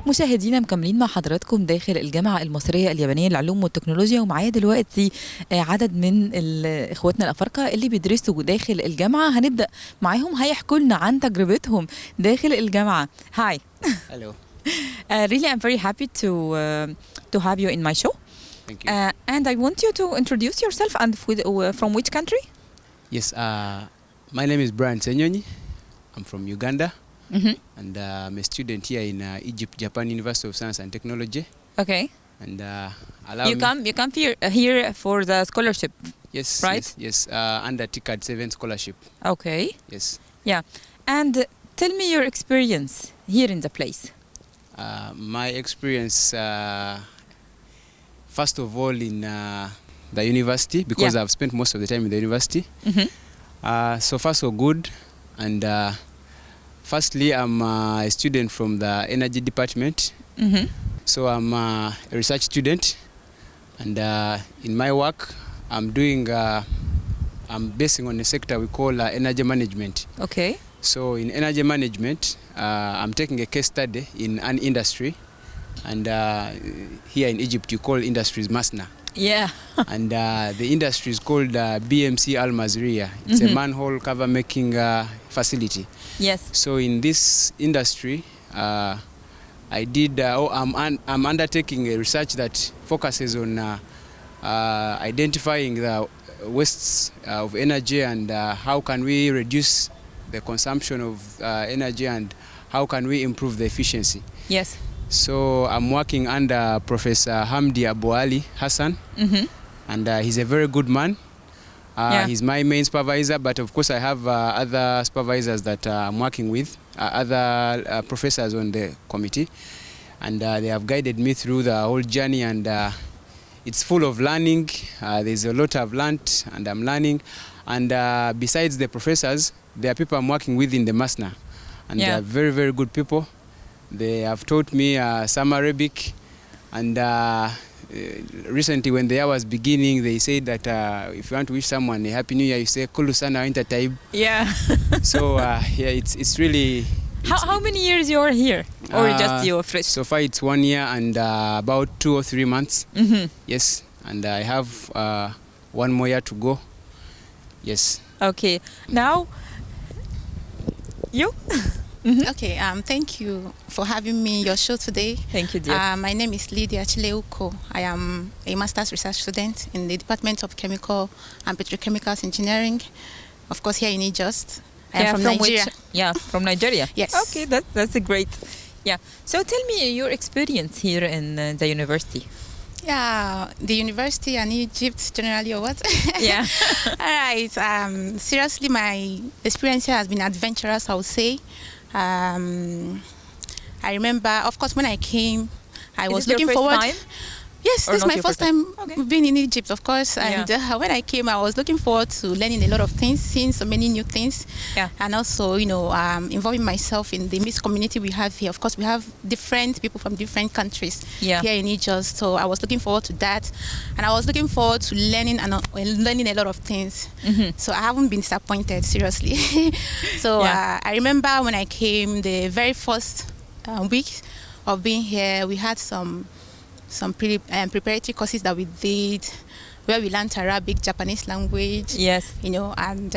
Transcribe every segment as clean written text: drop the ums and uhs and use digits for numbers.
مشاهدينا مكملين مع حضراتكم داخل الجامعة المصرية اليابانية للعلوم والتكنولوجيا، ومعايا دلوقتي عدد من اخواتنا الأفارقة اللي بيدرسوا داخل الجامعة. هنبدأ معاهم هيحكوا لنا عن تجربتهم داخل الجامعة. Hi. Hello. Really, I'm very happy to have you in my show. Thank you. And I want you to introduce yourself and from which country? Yes, my name is Brian Senyonyi. I'm from Uganda. Mm-hmm. And I'm a student here in Egypt, Japan University of Science and Technology. Okay. And you come here for the scholarship. Yes, right? Yes, under TCAD 7 scholarship. Okay. Yes. Yeah. And tell me your experience here in the place. My experience, first of all, in the university, because I've spent most of the time in the university. Mm-hmm. So far, so good. And firstly, I'm a student from the energy department. Mm-hmm. So I'm a research student, and in my work, I'm basing on a sector we call energy management. Okay. So in energy management, I'm taking a case study in an industry, and here in Egypt, you call industries Masna. Yeah. And the industry is called BMC Al-Mazriya. It's a manhole cover making facility. Yes. So in this industry, I'm undertaking a research that focuses on identifying the wastes of energy and how can we reduce the consumption of energy and how can we improve the efficiency. Yes. So I'm working under Professor Hamdi Abu Ali Hassan, and he's a very good man. He's my main supervisor, but of course I have other supervisors that I'm working with, other professors on the committee, and they have guided me through the whole journey, and it's full of learning. There's a lot I've learned and I'm learning, and besides the professors, there are people I'm working with in the Masna, and they are very, very good people. They have taught me some Arabic, and recently when the year was beginning, they said that if you want to wish someone a happy new year, you say Kullu sana wa anta taib. Yeah. So it's really. How many years you are here, or just you fresh? So far it's 1 year and about 2 or 3 months. Mm-hmm. Yes, and I have 1 more year to go. Yes. Okay. Now, you. Mm-hmm. Okay, thank you for having me in your show today. Thank you, dear. My name is Lydia Chileuko. I am a master's research student in the Department of Chemical and Petrochemicals Engineering, of course, here in Egypt. I am from Nigeria. From Nigeria. Yes. Okay, that's a great. Yeah. So tell me your experience here in the university. Yeah, the university and Egypt generally, or what? Yeah. All right. Seriously, my experience here has been adventurous, I would say. I remember, of course, when I came, I was looking forward. Time? Yes, this is my first time being in Egypt, of course. And when I came, I was looking forward to learning a lot of things, seeing so many new things. Yeah. And also, involving myself in the mixed community we have here. Of course, we have different people from different countries here in Egypt. So I was looking forward to that. And I was looking forward to learning a lot of things. Mm-hmm. So I haven't been disappointed, seriously. So I remember when I came, the very first week of being here, we had some preparatory courses that we did where we learned Arabic, Japanese language, and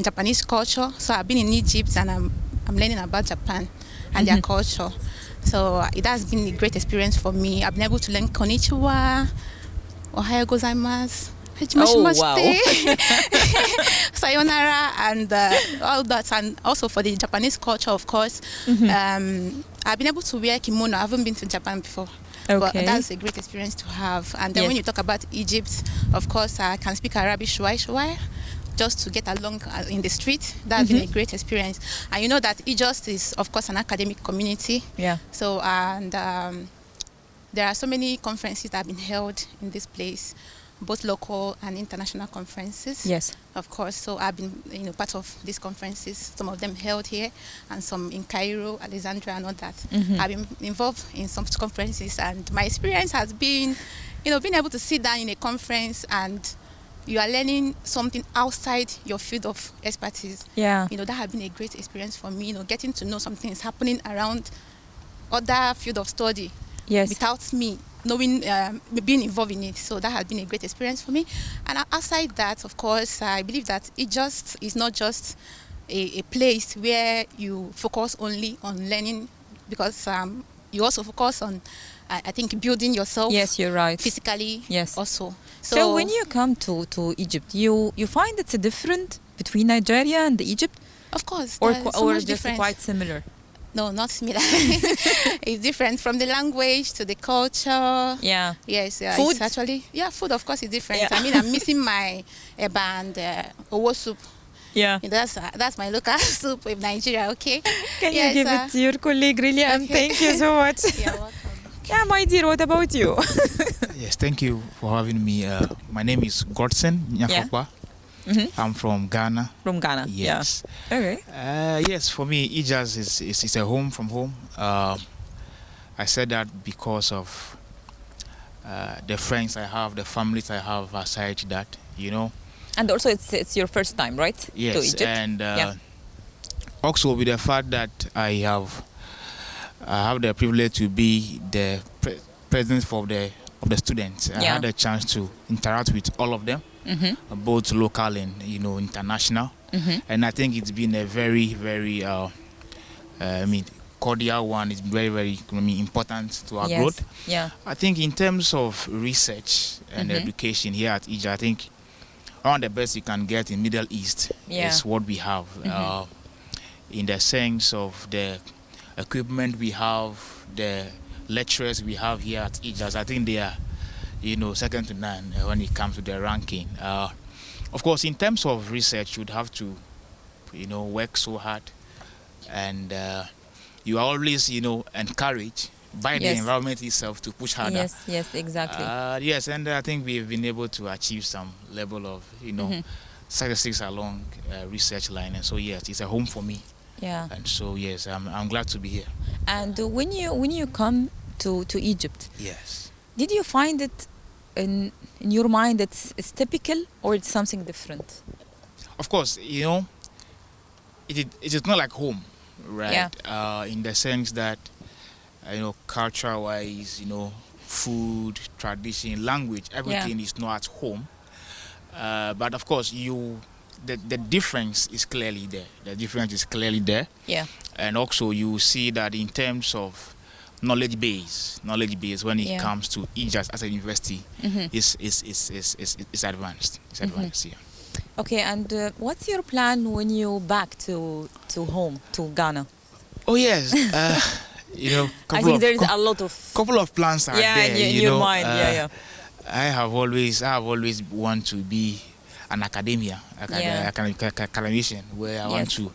Japanese culture. So I've been in Egypt and I'm learning about Japan and their culture. So it has been a great experience for me. I've been able to learn konnichiwa, ohayo gozaimasu, oh, wow. sayonara, and all that. And also for the Japanese culture, of course. I've been able to wear kimono. I haven't been to Japan before. Okay. But that's a great experience to have. And then when you talk about Egypt, of course, I can speak Arabic, shwai, just to get along in the street. That's been a great experience. And you know that Egypt is, of course, an academic community. Yeah. So, and there are so many conferences that have been held in this place, both local and international conferences. Yes. Of course. So I've been part of these conferences, some of them held here and some in Cairo, Alexandria and all that. I've been involved in some conferences, and my experience has been, being able to sit down in a conference and you are learning something outside your field of expertise. Yeah. That has been a great experience for me, getting to know something is happening around other field of study Yes. without me knowing, being involved in it. So that has been a great experience for me. And outside that, of course, I believe that it just is not just a place where you focus only on learning, because you also focus on, I think, building yourself. Yes, you're right. Physically. Yes. Also. So when you come to Egypt, you find it's different between Nigeria and Egypt, of course, or there's so much just difference. quite similar? No, not similar. It's different from the language to the culture. Yeah. Yes, Food? it's actually, food of course is different. Yeah. I mean, I'm missing my eba and owo soup. Yeah. That's my local soup with Nigeria, okay? Can Yes, you give it to your colleague, really? And okay. thank you so much. You're welcome. Yeah, my dear, what about you? Yes, thank you for having me. My name is Godson Nyakokwa. I'm from Ghana. From Ghana. Yes. Yeah. Okay. Yes, for me, Ijaz is a home from home. I said that because of the friends I have, the families I have aside that, And also, it's your first time, right? Yes, To Egypt. and also with the fact that I have the privilege to be the president of the students. I had a chance to interact with all of them, both local and international. And I think it's been a very, very cordial one. It's very, very important to our growth. Yeah. I think in terms of research and education here at Egypt, I think one of the best you can get in Middle East is what we have, in the sense of the equipment we have, the lecturers we have here at Egypt. I think they are, second to none when it comes to their ranking. Of course, in terms of research, you'd have to, work so hard, and you are always, encouraged by the environment itself to push harder. Yes, exactly. Yes, and I think we've been able to achieve some level of, success along research line, and so yes, it's a home for me. Yeah. And so yes, I'm glad to be here. And when you come to Egypt, Yes. did you find it in your mind it's typical, or it's something different? Of course, it is not like home, right? Yeah. In the sense that, culture-wise, food, tradition, language, everything is not at home. But of course, the difference is clearly there. The difference is clearly there. Yeah. And also, you see that in terms of knowledge base when it comes to Egypt as a university, is advanced. It's advanced. Yeah. Okay, and what's your plan when you back to home, to Ghana? Oh yes, I think there is a lot of couple of plans are there. in your mind. I have always want to be an academician, where I want to,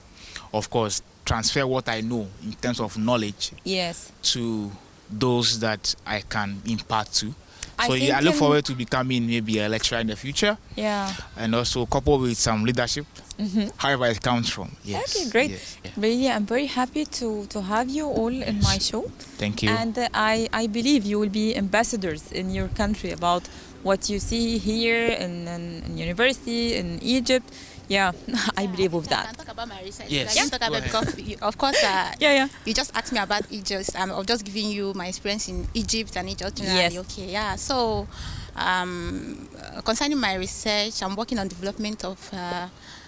of course, transfer what I know in terms of knowledge to those that I can impart to. So I look forward to becoming maybe a lecturer in the future. Yeah. And also coupled with some leadership, however it comes from. Yes. Okay, great. Yes, yeah. Really, I'm very happy to have you all in my show. Thank you. And I believe you will be ambassadors in your country about what you see here in university in Egypt. Yeah, I believe of that. I can talk about my research. Yes. I can talk about because, of course, you just asked me about Egypt. I'm just giving you my experience in Egypt and Egypt generally. Yes. Okay, yeah. So, concerning my research, I'm working on development of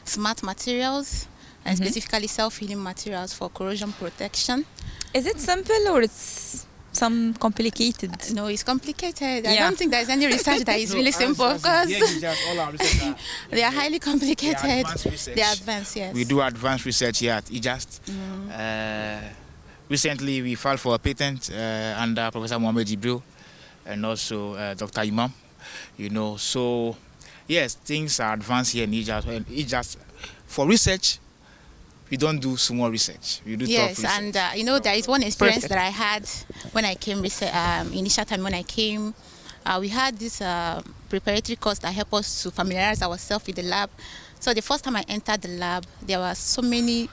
smart materials and specifically self-healing materials for corrosion protection. Is it simple or it's some complicated? No, it's complicated. I don't think there's any research that is really simple because they are highly complicated. They are advanced, yes. We do advanced research here at Ijast. Recently, we filed for a patent under Professor Mohamed Jibril and also Dr. Imam. So yes, things are advanced here in Ijast. And Ijast, for research, we don't do small research. We do tough research. And there is one experience that I had when I came, initial time when I came. We had this preparatory course that helped us to familiarize ourselves with the lab. So the first time I entered the lab, there were so many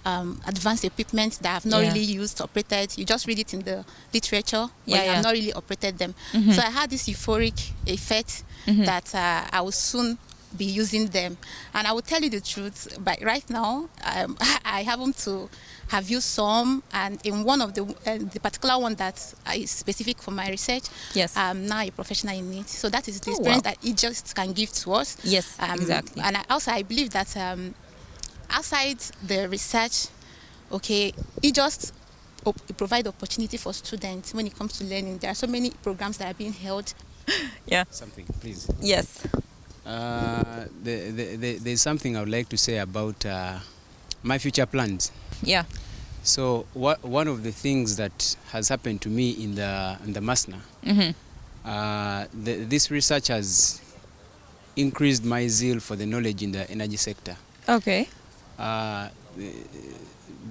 advanced equipment that I've not really used, operated. You just read it in the literature, but I've not really operated them. So I had this euphoric effect that I would soon be using them. And I will tell you the truth, but right now, I happen to have used some, and in one of the particular one that is specific for my research, Yes. I'm now a professional in it. So that is the experience that it just can give to us. Yes, exactly. And I believe that outside the research, okay, it just provide opportunity for students when it comes to learning. There are so many programs that are being held. Yeah. Something, please. Yes. There's something I would like to say about my future plans. Yeah. So one of the things that has happened to me in the Masna, this research has increased my zeal for the knowledge in the energy sector. Okay.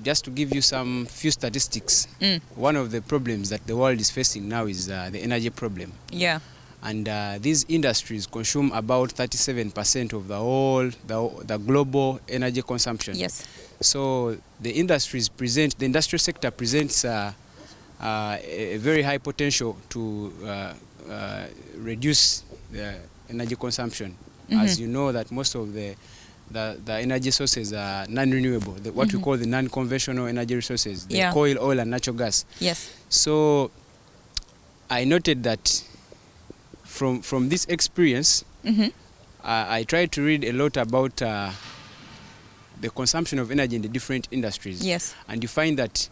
Just to give you some few statistics, one of the problems that the world is facing now is the energy problem. Yeah. And these industries consume about 37% of the global energy consumption. Yes. So the industrial sector presents a very high potential to reduce the energy consumption. As you know, that most of the energy sources are non-renewable, what we call the non-conventional energy resources, the coal, oil, and natural gas. Yes. So I noted that from this experience, I tried to read a lot about the consumption of energy in the different industries. Yes. And you find that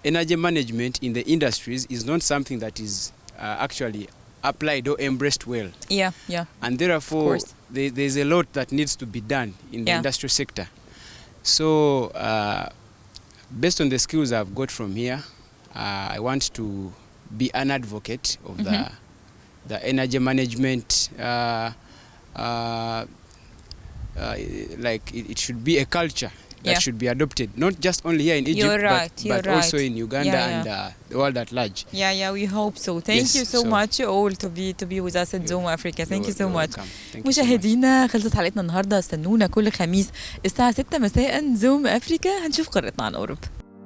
energy management in the industries is not something that is actually applied or embraced well. Yeah, yeah. And therefore, there's a lot that needs to be done in the industrial sector. So, based on the skills I've got from here, I want to be an advocate of the energy management. Like it should be a culture that should be adopted, not just only here in Egypt, but also in Uganda and the world at large. Yeah, we hope so. Thank you so much all to be with us at Zoom Africa. Thank you so much. مشاهدينا، خلصت حلقتنا النهارده. استنونا كل خميس الساعة 6 مساء زوم أفريكا، هنشوف قارتنا عن أوروبا.